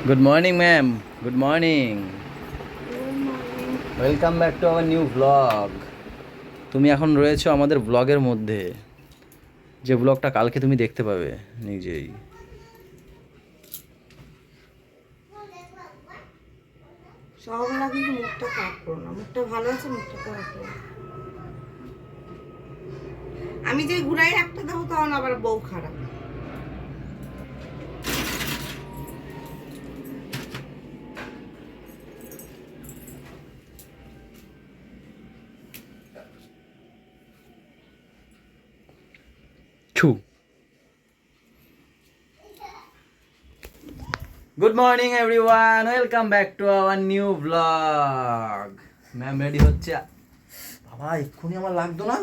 Good morning, ma'am. Good morning. Welcome back to our new vlog. তুমি এখন রয়েছো আমাদের ব্লগের মধ্যে, যে ব্লগটা কালকে তুমি দেখতে পাবে নিজেই। সকালবেলা কিন্তু মুখটা খারাপ করো না, মুখটা ভালো আছে, মুখটা খারাপ করো না। আমি যে ঘুরাই একটা দেবো তখন আবার বউ খারাপ। ছু। Good morning everyone. Welcome back to our new vlog. Ma'am ready হচ্ছে। বাবা এক্ষুনি আমার লাগতো না।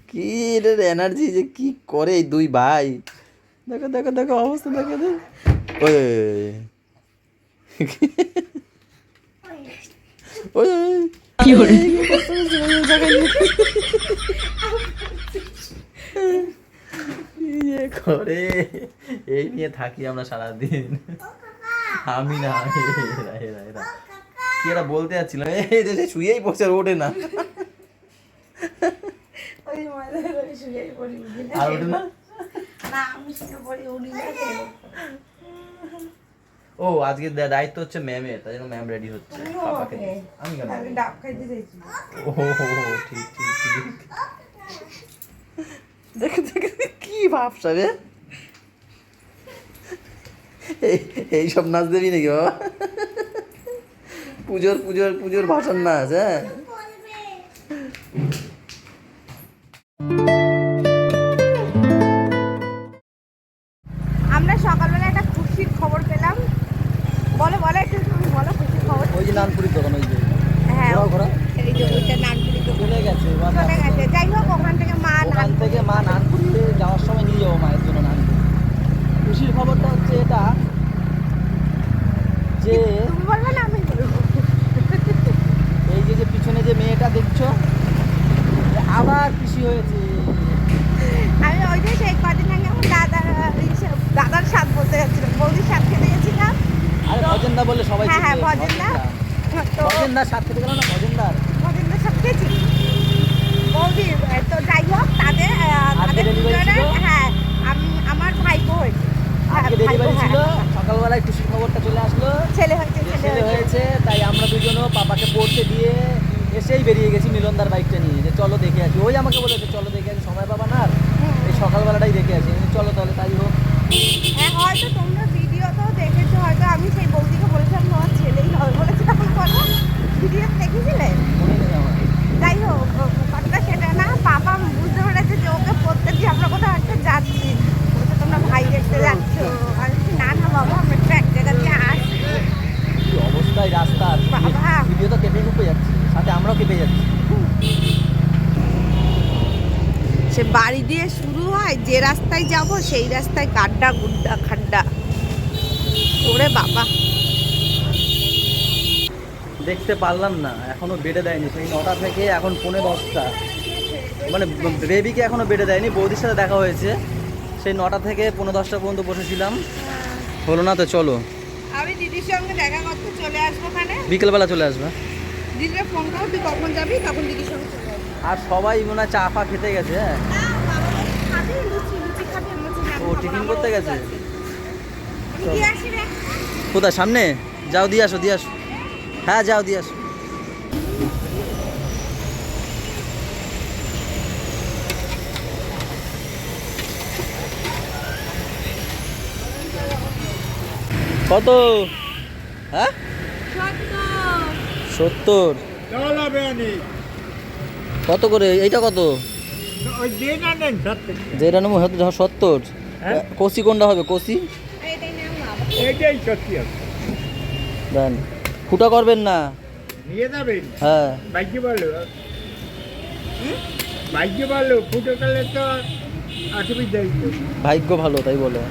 কি এর এনার্জি যে কি করে এই দুই ভাই, দেখো দেখো দেখো অবস্থা দেখো। ওই ওই কি করে এই নিয়ে থাকি আমরা সারাদিন। আমি না এরা এরা এরা কি এরা বলতে যাচ্ছিলাম, এই দেশে শুয়েই পড়ছে আর ওঠে না। আর ওঠে না। ও আজকে দায়িত্ব হচ্ছে ম্যামের, তাই জন্য ম্যাম রেডি হচ্ছে। আমি কেন? ও ঠিক ঠিক ঠিক। দেখে দেখে কি ভাবছা রে, এইসব নাচ দেবি নাকি বাবা? পুজোর পুজোর পুজোর ভাষণ নাচ। হ্যাঁ আমরা সকালবেলা একটা খুশির খবর পেলাম। বলো বলো একটু, তুমি বলো খুশির খবর। ওই যে নানপুরির দোকান, ওই যে হ্যাঁ ঘোরা এই যে ওইটা নানপুরি তো চলে গেছে। চলে গেছে। যাই হোক ওখান থেকে মা নানপুরিতে যাওয়ার সময় নিয়ে যাবো মায়ের জন্য নানপুরি। খুশির খবরটা হচ্ছে এটা যে তুমি বলবে না আমি বলবো। এই যে যে পিছনে যে মেয়েটা দেখছো আবার খুশি হয়েছে। আমি ওই যে সেই কদিন আগে আমার দাদার স্বাদ বলতে যাচ্ছিলাম, বৌদির স্বাদ খেতে গেছিলাম। আরে ভজনদা বললে সবাই হ্যাঁ হ্যাঁ চিনবে। ভজনদা তো ভজনদার সাথে খেতে গেল না, ভজনদার ভজনদার স্বাদ খেয়েছি বৌদির। তো যাই হোক তাদের আজকে delivery দুজনের ছিল? হ্যাঁ আমার ভাইপো হয়েছে। আজকে ভাইপো, ডেলিভারি হ্যাঁ। ছিল, সকালবেলায় খুশির খবরটা চলে আসলো। ছেলে হয়েছে যে ছেলে হয়েছে, তাই আমরা দুজনও পাপাকে পড়তে দিয়ে এসেই বেরিয়ে গেছি মিলনদার বাইকটা নিয়ে, যে চলো দেখে আসি। ওই আমাকে বলেছে চলো দেখে আসি, সময় পাবা না আর এই সকালবেলাটাই দেখে আসি। আমি বলি, চলো তাহলে তাই হোক। হ্যাঁ হয়তো তোমরা ভিডিওতেও দেখেছো, হয়তো আমি সেই বৌদিকে বলেছিলাম তোমার ছেলেই হবে বলেছে, তখন বলো ভিডিও দেখেছিলে। মনে নেই আমার। যাই হোক কথাটা সেটা না, পাপা বুঝতে পেরেছে যে ওকে প্রত্যেক দিন আমরা কোথাও একটা যাচ্ছি, বলছে তোমরা ভাই দেখতে যাচ্ছ। আমি বলছি, না না বাবা আমরা একটু এক জায়গা দিয়ে আসছি। কি অবস্থায় রাস্তার, বাবা। ভিডিও তো কেঁপে কুপে যাচ্ছে, সাথে আমরাও কেঁপে যাচ্ছি। সে বাড়ি দিয়ে শুরু হয়, যে রাস্তায় যাব সেই রাস্তায় গাড্ডা গুড্ডা খাড্ডা। ওরে বাবা দেখতে পারলাম না, এখনো বেডে দেয়নি। সেই 9টা থেকে এখন 9:45। মানে বেবিকে এখনো বেডে দেয়নি। বৌদির সাথে দেখা হয়েছে, সেই 9টা থেকে 9:10 পর্যন্ত বসেছিলাম, হলো না। তো চলো আমি দিদির সঙ্গে দেখা করতে চলে আসবো ওখানে, বিকেলবেলা চলে আসবে। দিদিকে ফোন করো তুই কখন যাবি, তখন দিদির সঙ্গে চলে আসবো। আর সবাই মনে হয় চা ফা খেতে গেছে। হ্যাঁ না, বাবা বলছে খাবি, লুচি লুচি খাবি। আমি বলছি, না, ও বাবা, টিফিন আমার করতে ওষুধ গেছে। আছে। আমি দিয়ে আসি রে। কোথায়? সামনে যাও, দিয়ে আসো দিয়ে আসো। হ্যাঁ যাও দিয়ে আসো। কত? হ্যাঁ 70। কত করে এইটা? কত যেটা নেবো? 70। কষি কোনটা হবে? কষি এটাই নাও বাবা। দেন, ফুটা করবেন না। নিয়ে যাবেন হ্যাঁ ভাগ্য ভালো, ভাগ্য ভালো, ফুটো করলে তো অসুবিধা হইতো। ভাগ্য ভালো তাই বলে।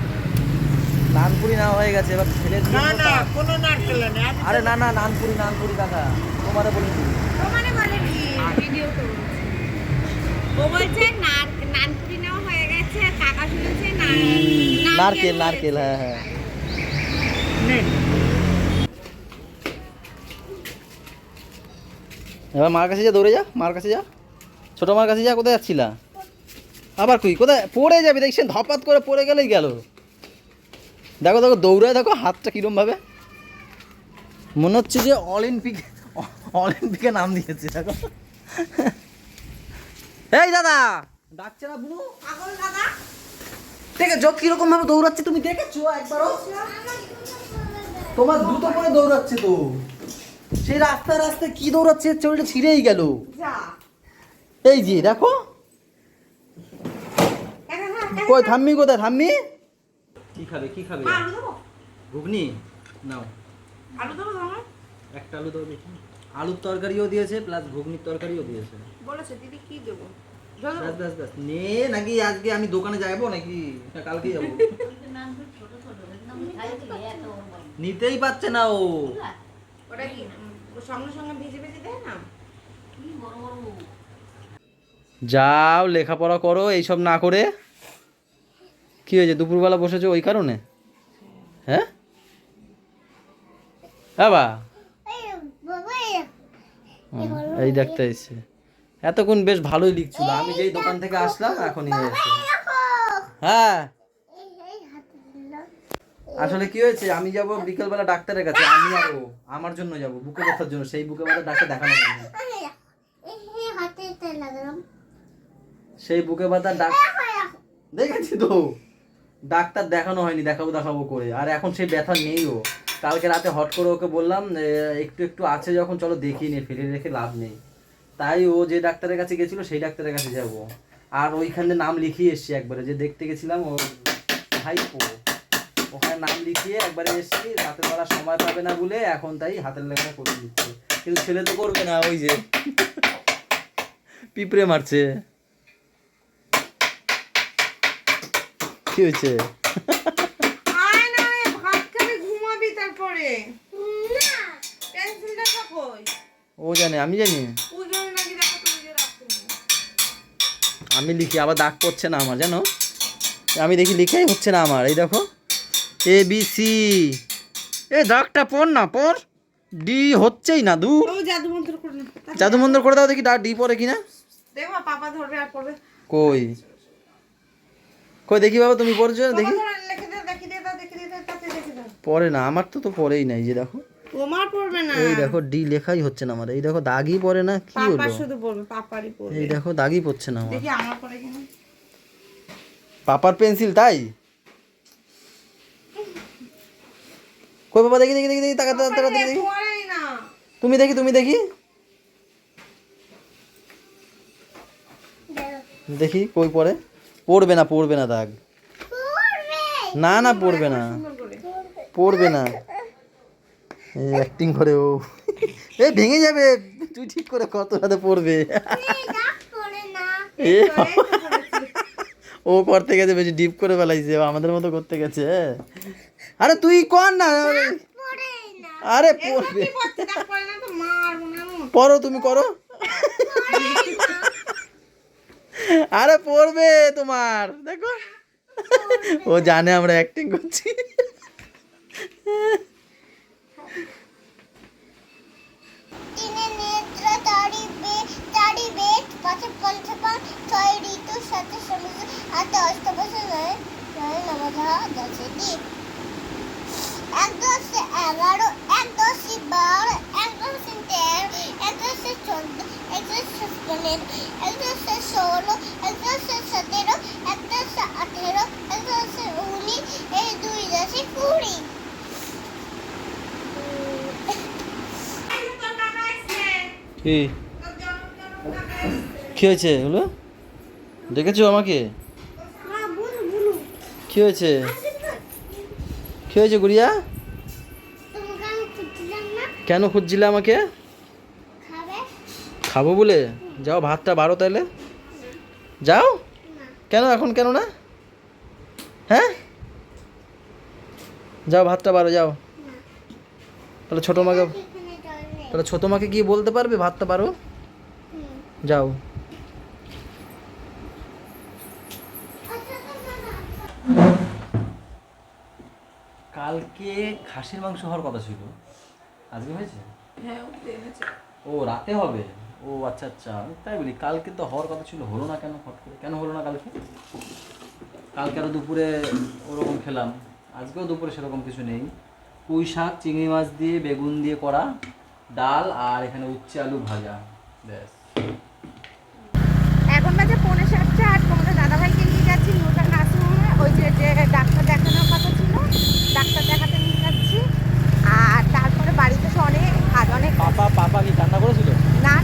নানপুরি না হয়ে গেছে, এবার ছেলে না না কোনো নারকেল নেই। আরে না না, নানপুরি নানপুরি কাকা তোমারে বলিনি। তোমারে বলে কি ভিডিও করো। ও বলছে নারকেল নারকেল, হ্যাঁ হ্যাঁ। এবার মার কাছে যা, দৌড়ে যা, মার কাছে যা, ছোট মার কাছে যা। কোথায় যাচ্ছিলা আবার? কই কোথায় পড়ে যাবে দেখছেন, ধপাত করে পড়ে গেলেই গেল। দেখো দেখো দৌড়ায়, দেখো হাতটা কিরম ভাবে, মনে হচ্ছে যে অলিম্পিকে নাম দিয়েছে। দেখো এই দাদা ডাকছে না বুনু? পাগল দাদা। দেখেছো কিরকম ভাবে দৌড়াচ্ছে, তুমি দেখেছো একবারও? তোমার দুটো করে দৌড়াচ্ছে তো, সেই রাস্তায় রাস্তায় কি দৌড়াচ্ছে, চলটা ছিঁড়েই গেল। যা এই যে দেখো, কই থাম্মি, কোথায় থাম্মি? কি খাবে কি খাবে? আলু দেবো, ঘুগনি নাও, আলু দেবো তোমার। একটা আলু দাও দেখি। আলুর তরকারিও দিয়েছে প্লাস ঘুগনির তরকারিও দিয়েছে। বলেছে দিদি কি দেবো? জল ব্যাস দেবো? ব্যাস ব্যাস, নে নাকি আজকে আমি দোকানে যাবো নাকি না কালকে যাবো? নিতেই পারছে না ও। ওটা কি সঙ্গে সঙ্গে ভেজে ভেজে দেয় না? যাও লেখাপড়া করো, এইসব না করে। কি হয়েছে, দুপুরবেলা বসেছো ওই কারণে? হ্যাঁ হ্যাঁ বা এই দেখতে এসছে, এতক্ষণ বেশ ভালোই লিখছিল, আমি যেই দোকান থেকে আসলাম এখনই এসেছে। হ্যাঁ আসলে কি হয়েছে, আমি যাব বিকেলবেলা ডাক্তারের কাছে, আমি আর ও আমার জন্য যাব বুকে ব্যথার জন্য, সেই বুকে ব্যথা ডাক্তার দেখানো হয়নি। সেই বুকে ব্যথা দেখেছি তো, ডাক্তার দেখানো হয়নি, দেখাবো দেখাবো করে, আর এখন সেই ব্যথা নেইও। কালকে রাতে হট করে ওকে বললাম একটু একটু আছে যখন, চলো দেখিয়ে নিয়ে, ফেলে রেখে লাভ নেই। তাই ও যে ডাক্তারের কাছে গেছিলো সেই ডাক্তারের কাছে যাব, আর ওইখানে নাম লিখিয়ে এসছি একবারে, যে দেখতে গেছিলাম ও ভাইপো, ওখানে নাম লিখিয়ে একবারে এসছি। রাতের বেলা সময় পাবে না বলে এখন তাই হাতের লেখা করে দিচ্ছে, কিন্তু ছেলে তো করবে না, ওই যে পিঁপড়ে মারছে। কি হয়েছে? আয় না রে, ভাত খাবি ঘুমাবি তারপরে। না পেন্সিলটা কই? ও জানে, আমি জানি, ওই জন্য নাকি দেখো তুমি যে রাখতে আমি লিখি, আবার দাগ পড়ছে না আমার, জানো? আমি দেখি লিখাই হচ্ছে না আমার, এই দেখো ABC, এই দাগটা পড় না, পড়, ডি হচ্ছেই না, দূর। ও জাদু মন্ত্র করে না। জাদু মন্ত্র করে দাও দেখি, ডি পড়ে কিনা। দেখো পাপা ধরবে আর পড়বে। কই কই দেখি বাবা, তুমি পড়ছো দেখি। পাপা ধরে লিখে দে, দেখি দে, দেখি দে, তাতে দেখি দে। পড়ে না আমার, তো পড়েই নাই, যে দেখো তোমার পড়বে না। এই দেখো ডি লেখাই হচ্ছে না আমার, এই দেখো দাগই পড়ে না, কি পাপা হলো? শুধু পড়বে, পাপারই পড়বে। এই দেখো দাগই পড়ছে না আমার, দেখি আমার পড়ে কিনা। পাপার পেন্সিল তাই। কই বাবা, দেখি দেখি দেখি দেখি, তাকা তাকা তাকা, দেখি দেখি, পড়েই না। তুমি দেখি তুমি দেখি দেখি কই পড়ে। পড়বে না, পড়বে না দাগ, না না পড়বে না, পড়বে না। এই অ্যাক্টিং করে ও, এই ভেঙে যাবে, তুই ঠিক করে কত হাতে পড়বে। এ ও করতে গেছে বেশি ডিপ করে ফেলাইছে, ও আমাদের মতো করতে গেছে। আরে তুই কর না, আরে পড়বে, কি পড়ছে দেখ, পড়ে না তো মার মনে হয়। পড়ো তুমি করো। আরে পড়বে তোমার, দেখো ও জানে আমরা অ্যাক্টিং করছি। কি কি হয়েছে হলো, দেখেছো আমাকে? কি হয়েছে, কি হয়েছে গুড়িয়া? কেন খুঁজছিলে আমাকে? খাবো বলে? যাও ভাতটা বাড়ো তাহলে, যাও। কেন এখন, কেন না? হ্যাঁ যাও ভাতটা বাড়ো, যাও। তাহলে ছোটো মাকে, তাহলে ছোটো মাকে গিয়ে বলতে পারবে ভাতটা বাড়ো, যাও। কালকে খাসির মাংস হওয়ার কথা ছিল, আজকে হয়েছে? হ্যাঁ ও রাতে হবে। ও আচ্ছা আচ্ছা, আমি তাই বলি কালকে তো হওয়ার কথা ছিল, হলো না কেন হট করে? কেন হলো না কালকে? কালকে আরও দুপুরে ওরকম খেলাম, আজকেও দুপুরে সেরকম কিছু নেই। পুঁই শাক চিংড়ি মাছ দিয়ে বেগুন দিয়ে করা, ডাল, আর এখানে উচ্ছে আলু ভাজা, ব্যাস। এখন বাজে 7:45, আর তোমাদের দাদাভাইকে নিয়ে যাচ্ছি নিউটাউন নার্সিংহোমে। ওই যে ডাক্তার দেখানোর কথা ছিল, ডাক্তার দেখাতে নিয়ে যাচ্ছি। আর তারপরে বাড়িতে তো অনেক কাজ, অনেক পাপা কি কান্না করেছিল? না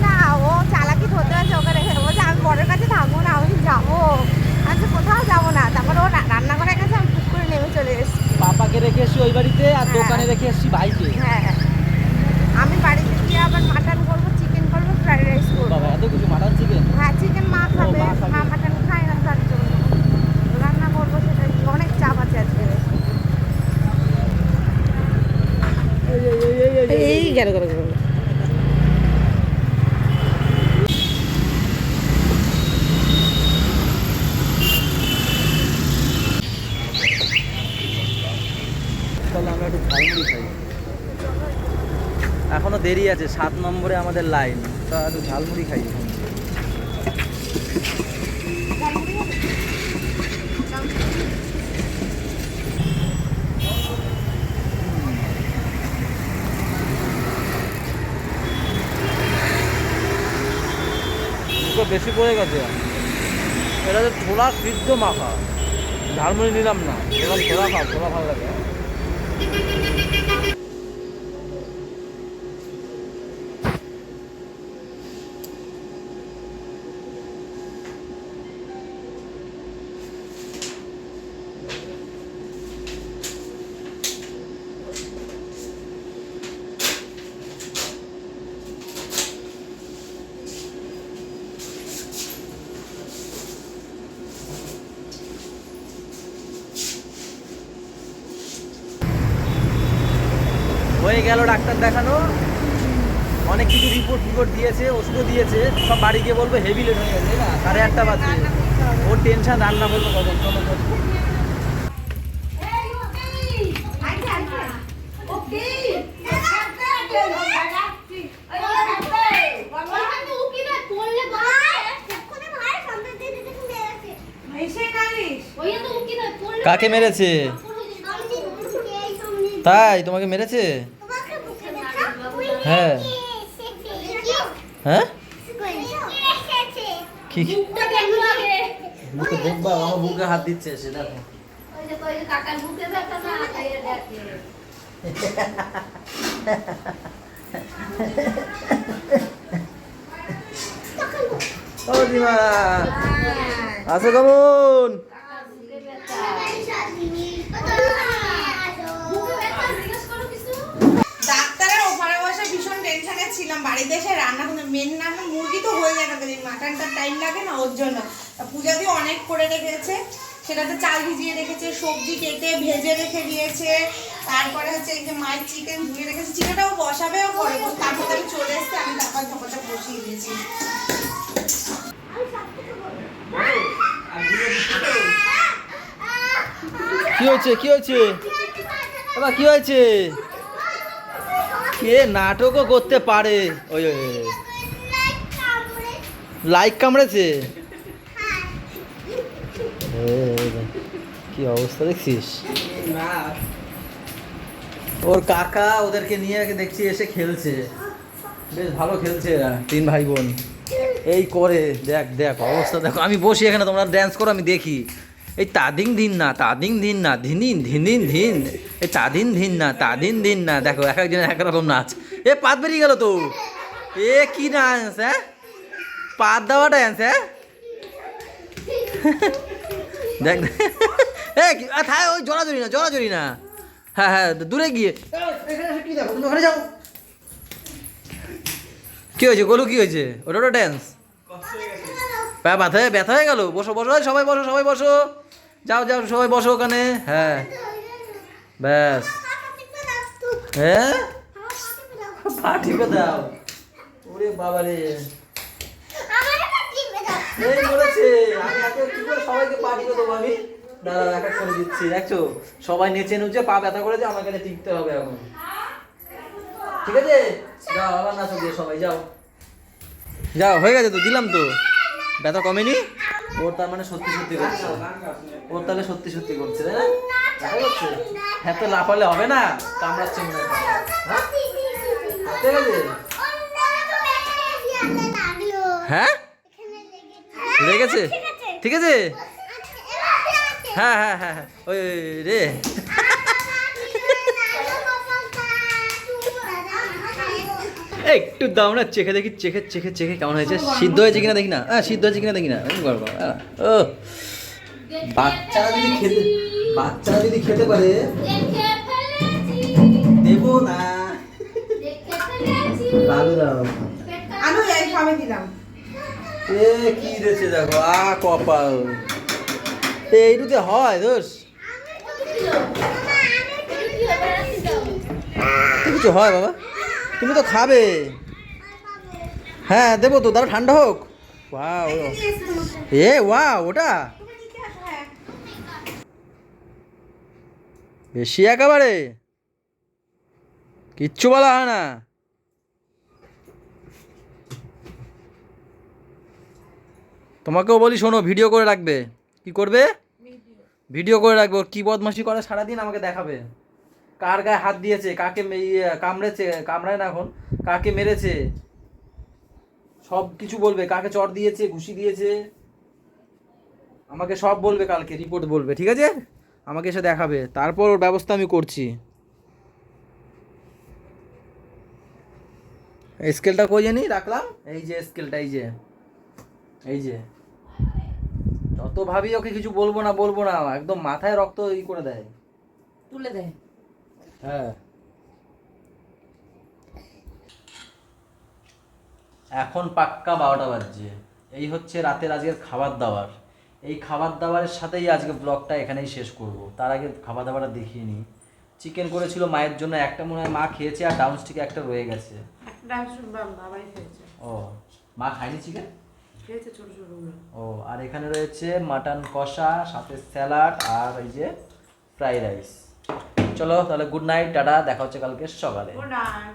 ও চালাকি ধরতে আছে, ওকে রেখে দেবো যে আমি বরের কাছে থাকবো না, আমি যাবো। আমি কোথাও যাবো না। তারপরে ও রান্নাঘরের কাছে আমি টুক করে নেমে চলে এসেছি। পাপাকে রেখে এসছি ওই বাড়িতে, আর হ্যাঁ। দোকানে রেখে এসছি ভাইকে। হ্যাঁ, আমি বাড়িতে গিয়ে আবার মাটন করবো, চিকেন করবো, ফ্রাইড রাইস করবো। বাবা এত কিছু, মাটন চিকেন? হ্যাঁ, চিকেন মা খাবে, মা খাবে। মা মাটন খায় না, তার জন্য রান্না করবো। সেটা অনেক চাপ আছে আজকে। এই গেল গেল গেল। তাহলে আমরা একটু ঝালমুড়ি খাই, এখনো দেরি আছে, 7 নম্বরে আমাদের লাইন, তা একটু ঝালমুড়ি খাই। বেশি পড়ে গেছে, এটা যে ছোলা সিদ্ধ মাখা, ঝালমুড়ি নিলাম না, এরকম ছোলা খাও, ছোলা ভালো লাগে। হয়ে গেল ডাক্তার দেখানো, অনেক কিছু রিপোর্ট দিয়েছে, ওষুধও দিয়েছে, সব বাড়ি গিয়ে বলবো হেভি লেট হয়ে গেছে না, 8:30 বাজে। ওর টেনশন, রান্না বলবো কখন, চলো চলো। কাকে মেরেছে? তাই তোমাকে মেরেছে? হ্যাঁ হ্যাঁ, কি মুখে দেখবা, আমার বুকে হাত দিচ্ছে সে, দেখো। ও দিমা, আছো কেমন? ডাক্তারের ওপারে বসে ভীষণ টেনশনে ছিলাম। বাড়িতে এসে রান্না করতে, মেন রান্না মুরগি তো হয়ে যায় না, মাটনটার টাইম লাগে না, ওর জন্য। পূজা দিয়ে অনেক করে রেখেছে, সেটাতে চাল ভিজিয়ে রেখেছে, সবজি কেটে ভেজে রেখে দিয়েছে। তারপরে হচ্ছে এই যে মায়ের চিকেন ধুয়ে রেখেছে, চিকেনটাও বসাবেও পরে, তারপর আমি চলে এসেছি, আমি তারপর ঝোঁকাটা বসিয়ে দিয়েছি। কি হয়েছে, কি হয়েছে বাবা, কি হয়েছে? কে নাটকও করতে পারে? ওই লাইক কামড়েছে, কি অবস্থা দেখছিস? ওর কাকা ওদেরকে নিয়ে দেখছি এসে খেলছে, বেশ ভালো খেলছে এরা 3 ভাই বোন। এই করে দেখ দেখ অবস্থা দেখো, আমি বসি এখানে, তোমরা ড্যান্স করো, আমি দেখি। এই তাদিন দিন না, তাদিন দিন না, ধিনিন ধিনিন ধিন, এই তাদিন দিন না, তাদিন দিন না, দেখো এক একজনের এক রকম নাচ। এ পাত বেরিয়ে গেল তো, এ কি ডান্স, হ্যাঁ পাত দেওয়া ডান্স, হ্যাঁ দেখ এ থায়, ওই জড়াজড়ি না, জড়াজড়ি না, হ্যাঁ হ্যাঁ দূরে গিয়ে কি দেখো, তুমি ওখানে যাও। কি হয়েছে গোলু, কি হয়েছে? ওটা ওটা ড্যান্স, ব্যথা হয়ে গেল? বসো বসো, সবাই বসো, সবাই বসো, যাও যাও সবাই বসো ওখানে, হ্যাঁ ব্যাস। হ্যাঁ পা টিপে দাও, ওরে বাবা রে, এই বলেছে আমি এত কি করে সবাইকে পা টিপে দেবো আমি? দাঁড়াও এক এক করে দিচ্ছি, দেখছো সবাই নেচে নুচে পা ব্যথা করেছে, আমাকে টিকতে হবে এখন। ঠিক আছে, যাও আবার নাচো দিয়ে সবাই, যাও যাও, হয়ে গেছে তো, দিলাম তো। ব্যথা কমেনি ওর, তার মানে সত্যি সত্যি করছে, ওর তাহলে সত্যি সত্যি করছে, তাই না? দেখা যাচ্ছে, হ্যাঁ তো লাফালে হবে না, কামড়াচ্ছে মনে হয়। হ্যাঁ ঠিক আছে, হ্যাঁ লেগেছে, ঠিক আছে, হ্যাঁ হ্যাঁ হ্যাঁ হ্যাঁ, ওই রে একটু দাও না, চেখে দেখি, চেখে চেখে চেখে কেমন হয়েছে, সিদ্ধ হয়েছে কিনা দেখি না, হ্যাঁ সিদ্ধ হয়েছে কিনা দেখি না। ও বাচ্চারা যদি খেতে, বাচ্চারা যদি খেতে পারে দেবো না, আলু দাও, আলু এই সবে দিলাম। এ কি দিয়েছে দেখো, কপাল, এইটুতে হয় দোষ, কিছু হয় বাবা, তুমি তো খাবে। হ্যাঁ দেবো তো, দাঁড়া ঠান্ডা হোক। ওয়াও, এ ওয়াও, ওটা তুমি নিতে আসো, হ্যাঁ। বেশি একেবারে কিচ্ছু বলা হয় না। তোমাকেও বলি শোনো, ভিডিও করে রাখবে। কি করবে? ভিডিও করে রাখবে, ওর কি বদমাশি করে সারাদিন আমাকে দেখাবে, কার গায়ে হাত দিয়েছে, কাকে কামড়েছে, কামড়ায় না এখন, কাকে মেরেছে, সব কিছু বলবে, কাকে চড় দিয়েছে, ঘুষি দিয়েছে, আমাকে সব বলবে, কালকে রিপোর্ট বলবে, ঠিক আছে? আমাকে এসে দেখাবে, তারপর ওর ব্যবস্থা আমি করছি। স্কেলটা কই জানি রাখলাম, এই যে স্কেলটা, এই যে, এই যে, যত ভাবি ওকে কিছু বলবো না বলবো না, একদম মাথায় রক্ত ই করে দেয়, তুলে দে। হ্যাঁ। এখন পাক্কা 12টা বাজছে, এই হচ্ছে রাতের আজকের খাবার দাবার। এই খাবার দাবারের সাথেই আজকে ব্লগটা এখানেই শেষ করব। তার আগে খাবার দাবারটা দেখিয়ে নিই। চিকেন করেছিল মায়ের জন্য, একটা মনে হয় মা খেয়েছে, আর ডাউনস্টিকে একটা রয়ে গেছে। বাবাই খেয়েছে, ও মা খায়নি চিকেন, খেয়েছে ছোট ছোট। ও আর এখানে রয়েছে মাটন কষা, সাথে স্যালাড, আর এই যে ফ্রাই রাইস। চলো তাহলে গুড নাইট, টাটা, দেখা হচ্ছে কালকে সকালে। Good night.